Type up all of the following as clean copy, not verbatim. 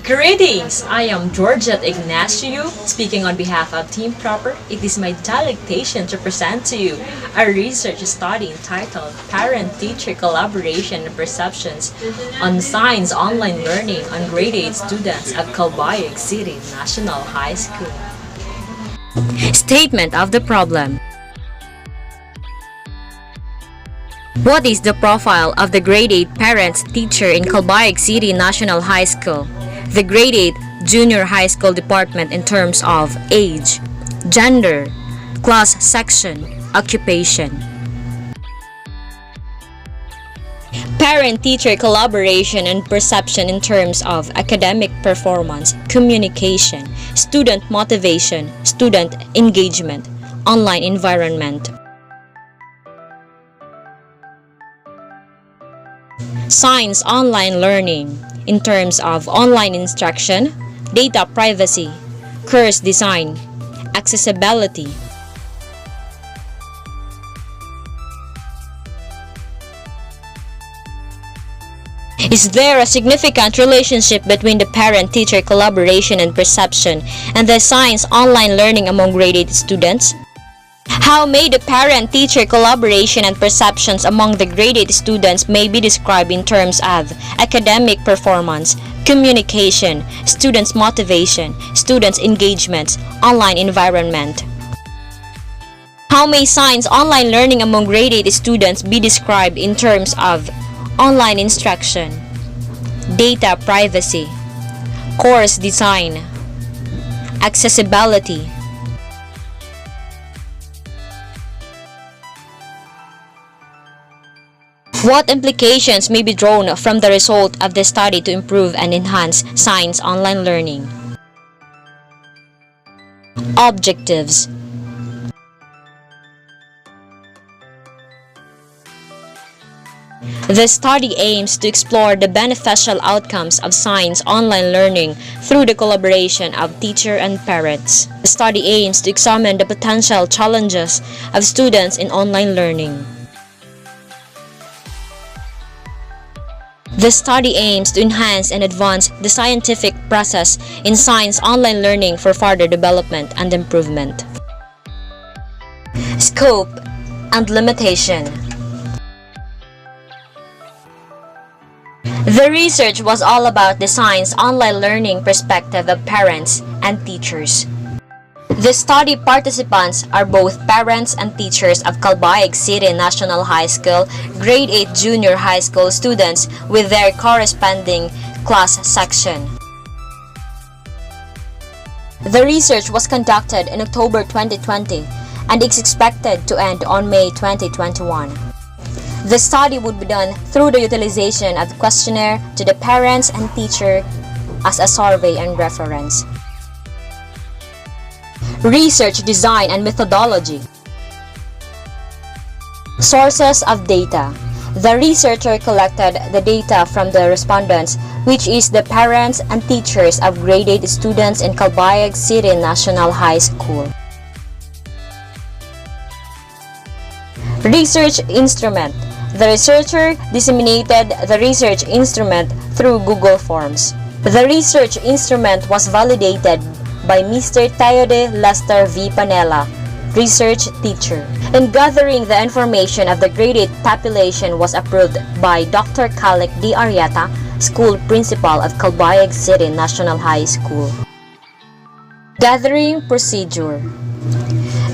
Greetings! I am Georgette Ignacio, speaking on behalf of Team Proper. It is my delectation to present to you a research study entitled Parent-Teacher Collaboration and Perceptions on Science Online Learning on Grade 8 Students at Calbayog City National High School. Statement of the problem. What is the profile of the grade 8 parents teacher in Calbayog City National High School? The grade 8 junior high school department in terms of age, gender, class section, occupation. Parent-teacher collaboration and perception in terms of academic performance, communication, student motivation, student engagement, online environment. Science online learning in terms of online instruction, data privacy, course design, accessibility. Is there a significant relationship between the parent-teacher collaboration and perception and the science online learning among grade 8 students? How may the parent-teacher collaboration and perceptions among the grade 8 students may be described in terms of academic performance, communication, students' motivation, students' engagements, online environment? How may science online learning among grade 8 students be described in terms of online instruction, data privacy, course design, accessibility? What implications may be drawn from the result of the study to improve and enhance science online learning? Objectives. The study aims to explore the beneficial outcomes of science online learning through the collaboration of teacher and parents. The study aims to examine the potential challenges of students in online learning. The study aims to enhance and advance the scientific process in science online learning for further development and improvement. Scope and limitation. The research was all about the science online learning perspective of parents and teachers. The study participants are both parents and teachers of Calbayog City National High School, grade 8 junior high school students with their corresponding class section. The research was conducted in October 2020 and is expected to end on May 2021. The study would be done through the utilization of the questionnaire to the parents and teacher as a survey and reference. Research design and methodology. Sources of data. The researcher collected the data from the respondents, which is the parents and teachers of grade 8 students in Calbayog City National High School. Research instrument. The researcher disseminated the research instrument through Google Forms. The research instrument was validated by Mr. Theodore Lester V. Panela, research teacher. In gathering the information of the grade 8 population was approved by Dr. Calec D. Arieta, school principal of Calbayog City National High School. Gathering procedure.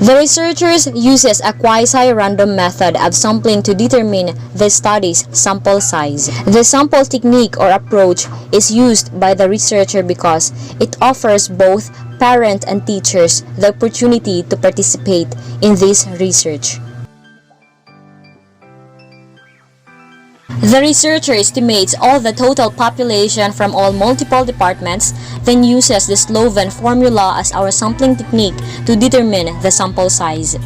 The researchers uses a quasi-random method of sampling to determine the study's sample size. The sample technique or approach is used by the researcher because it offers both parents and teachers the opportunity to participate in this research. The researcher estimates all the total population from all multiple departments, then uses the Sloven formula as our sampling technique to determine the sample size.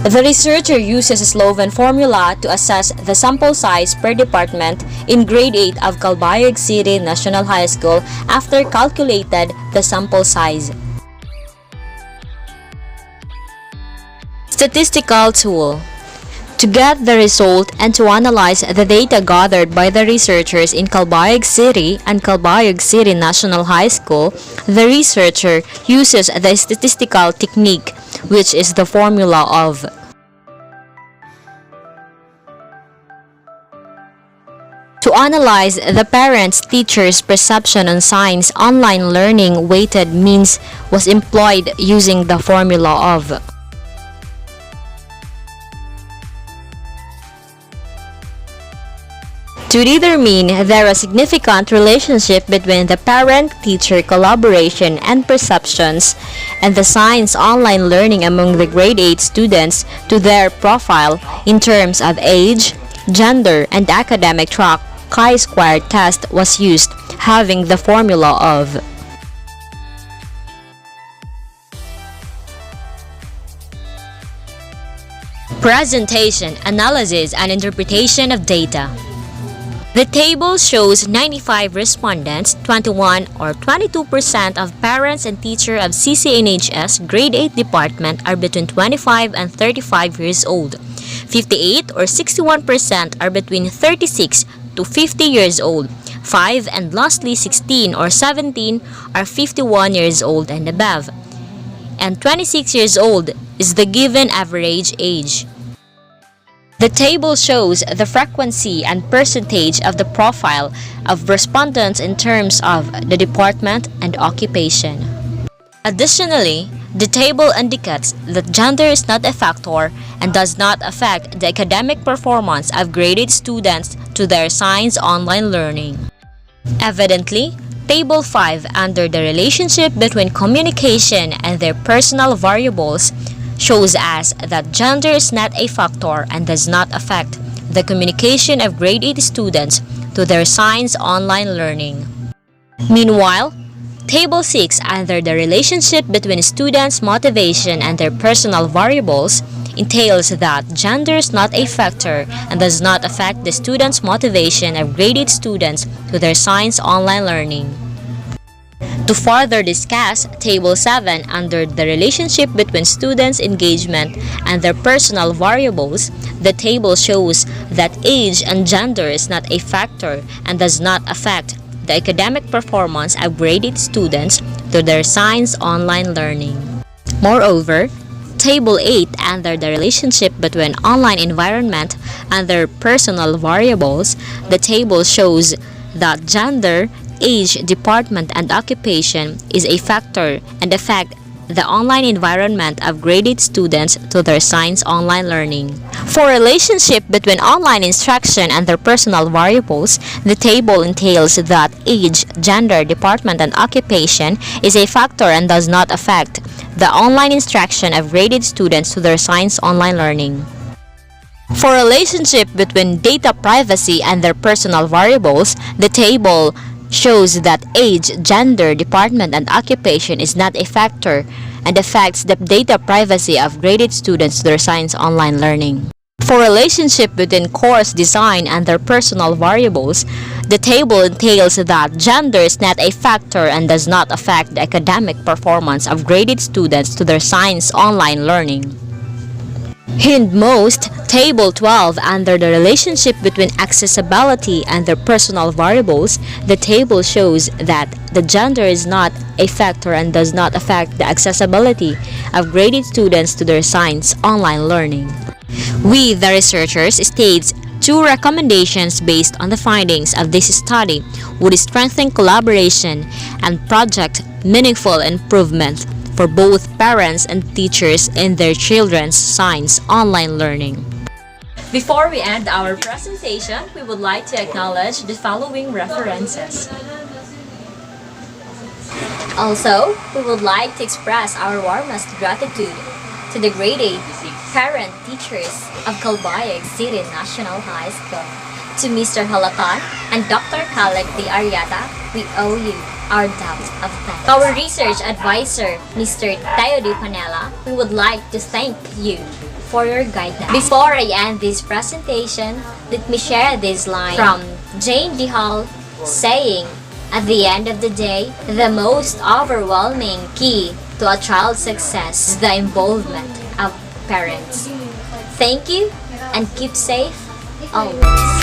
The researcher uses a Sloven formula to assess the sample size per department in grade 8 of Calbayog City National High School after calculated the sample size. Statistical tool. To get the result and to analyze the data gathered by the researchers in Calbayog City and Calbayog City National High School, the researcher uses the statistical technique, which is the formula of to analyze the parents-teachers' perception on science online learning weighted means was employed using the formula of to determine there is a significant relationship between the parent-teacher collaboration and perceptions and the science online learning among the grade 8 students to their profile in terms of age, gender, and academic track, chi-square test was used, having the formula of presentation, analysis, and interpretation of data. The table shows 95 respondents, 21 or 22% of parents and teachers of CCNHS Grade 8 department are between 25 and 35 years old. 58 or 61% are between 36 to 50 years old. 5 and lastly 16 or 17 are 51 years old and above. And 26 years old is the given average age. The table shows the frequency and percentage of the profile of respondents in terms of the department and occupation. Additionally, the table indicates that gender is not a factor and does not affect the academic performance of graded students to their science online learning. Evidently, Table 5 under the relationship between communication and their personal variables shows us that gender is not a factor and does not affect the communication of grade 8 students to their science online learning. Meanwhile, Table 6 under the relationship between students' motivation and their personal variables entails that gender is not a factor and does not affect the students' motivation of grade 8 students to their science online learning. To further discuss Table 7 under the relationship between students' engagement and their personal variables, the table shows that age and gender is not a factor and does not affect the academic performance of graded students to their science online learning. Moreover, Table 8 under the relationship between online environment and their personal variables, the table shows that gender, age, department, and occupation is a factor and affect the online environment of graded students to their science online learning. For relationship between online instruction and their personal variables, the table entails that age, gender, department, and occupation is a factor and does not affect the online instruction of graded students to their science online learning. For relationship between data privacy and their personal variables, the table shows that age, gender, department, and occupation is not a factor and affects the data privacy of graded students to their science online learning. For relationship between course design and their personal variables, the table entails that gender is not a factor and does not affect the academic performance of graded students to their science online learning. Hindmost, Table 12 under the relationship between accessibility and their personal variables, the table shows that the gender is not a factor and does not affect the accessibility of graded students to their science online learning. We, the researchers, states two recommendations based on the findings of this study would strengthen collaboration and project meaningful improvement for both parents and teachers in their children's science online learning. Before we end our presentation, we would like to acknowledge the following references. Also, we would like to express our warmest gratitude to the grade 8 parent teachers of Calbayog City National High School. To Mr. Halatan and Dr. Khaled D. Ariata, we owe you our debt of thanks. Our research advisor, Mr. 𝖬𝖨𝖢𝖮𝖏, we would like to thank you for your guidance. Before I end this presentation, let me share this line from Jane D. Hall saying, "At the end of the day, the most overwhelming key to a child's success is the involvement of parents. Thank you and keep safe always.